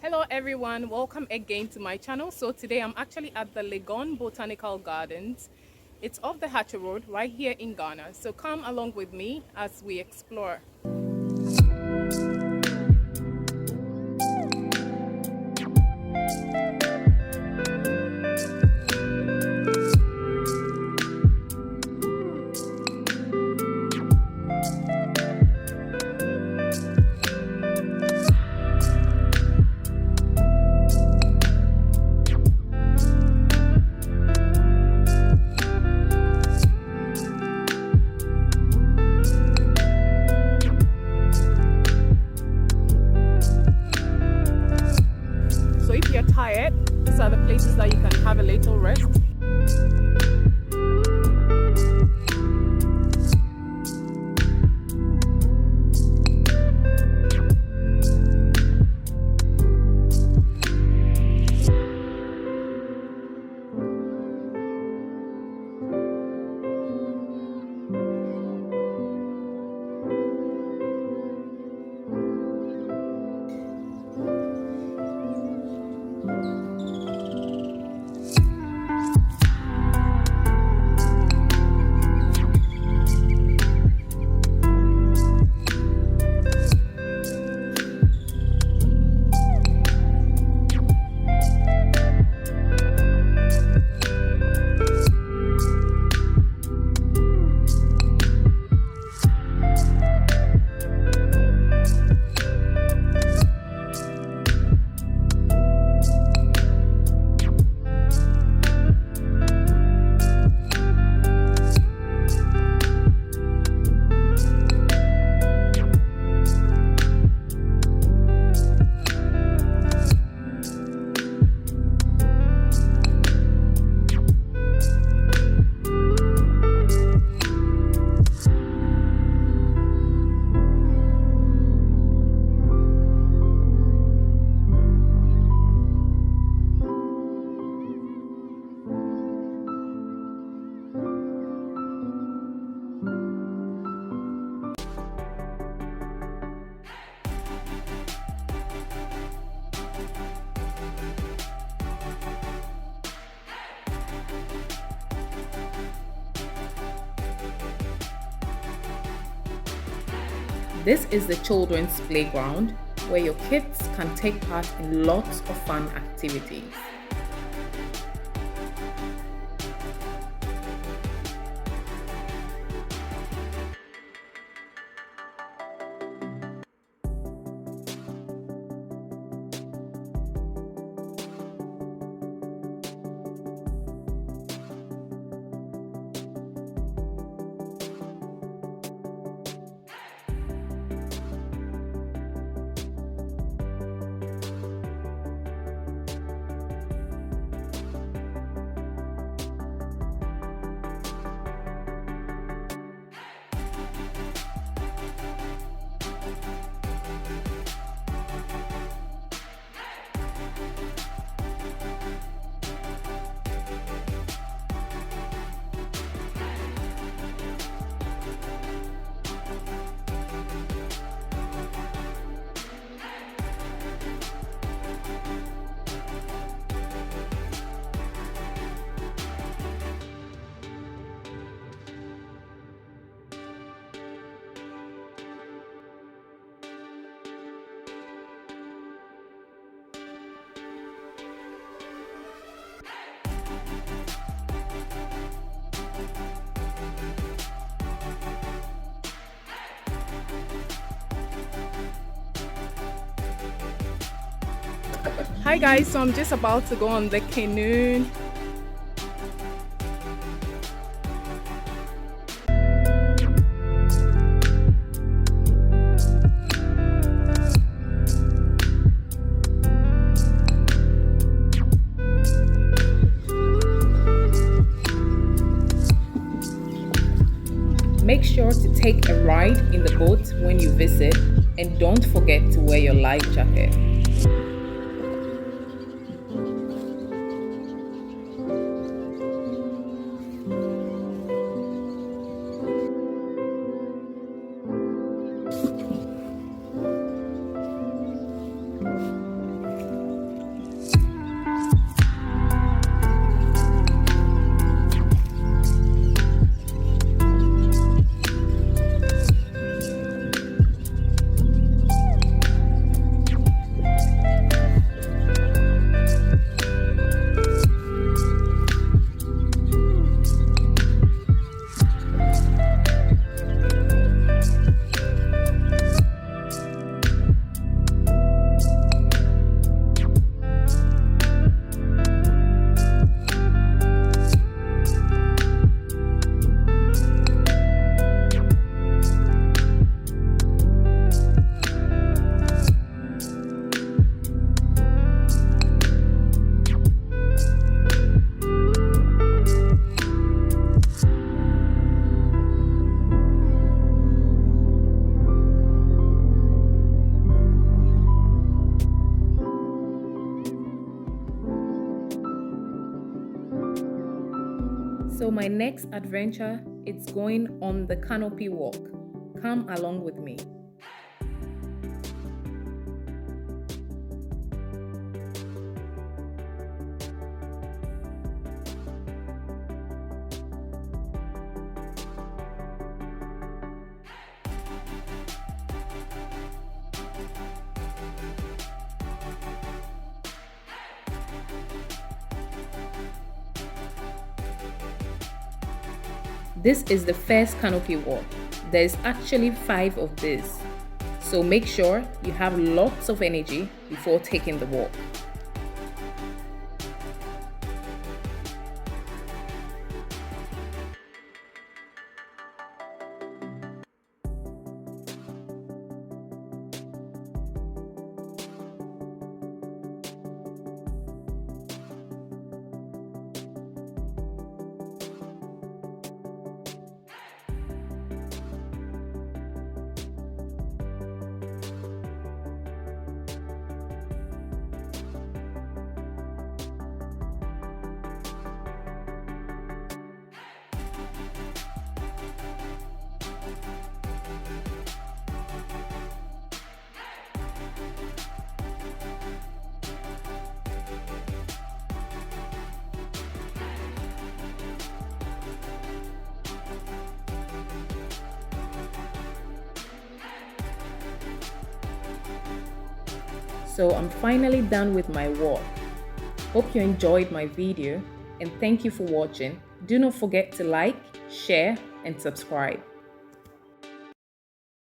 Hello everyone, welcome again to my channel. So today I'm actually at the Legon Botanical Gardens. It's off the Hatcher Road right here in Ghana. So come along with me as we explore. So if you're tired, these are the places that you can have a little rest. This is the children's playground where your kids can take part in lots of fun activities. Hi guys, so I'm just about to go on the canoe. Make sure to take a ride in the boat when you visit, and don't forget to wear your life jacket. So my next adventure is going on the Canopy Walk. Come along with me. This is the first canopy walk. There's actually 5 of these. So make sure you have lots of energy before taking the walk. So I'm finally done with my walk. Hope you enjoyed my video and thank you for watching. Do not forget to like, share and subscribe.